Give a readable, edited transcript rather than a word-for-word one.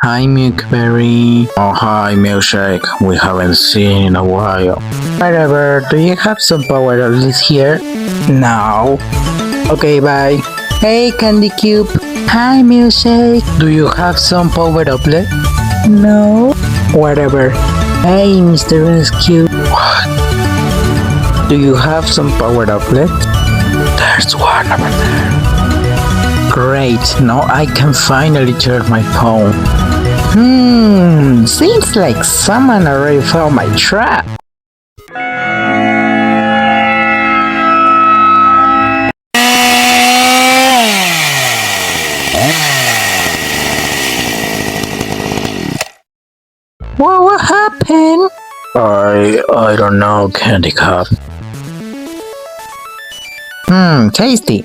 Hi Milkberry. Oh hi Milkshake. We haven't seen in a while. Whatever, do you have some power of this here? No. Okay, bye. Hey Candy Cube. Hi Milkshake. Do you have some power uplet? No. Whatever. Hey Mr. Rescue. What? Do you have some power uplet? There's one over there. Great, now I can finally charge my phone. Seems like someone already found my trap. What happened? I don't know, Candy Cup. Tasty.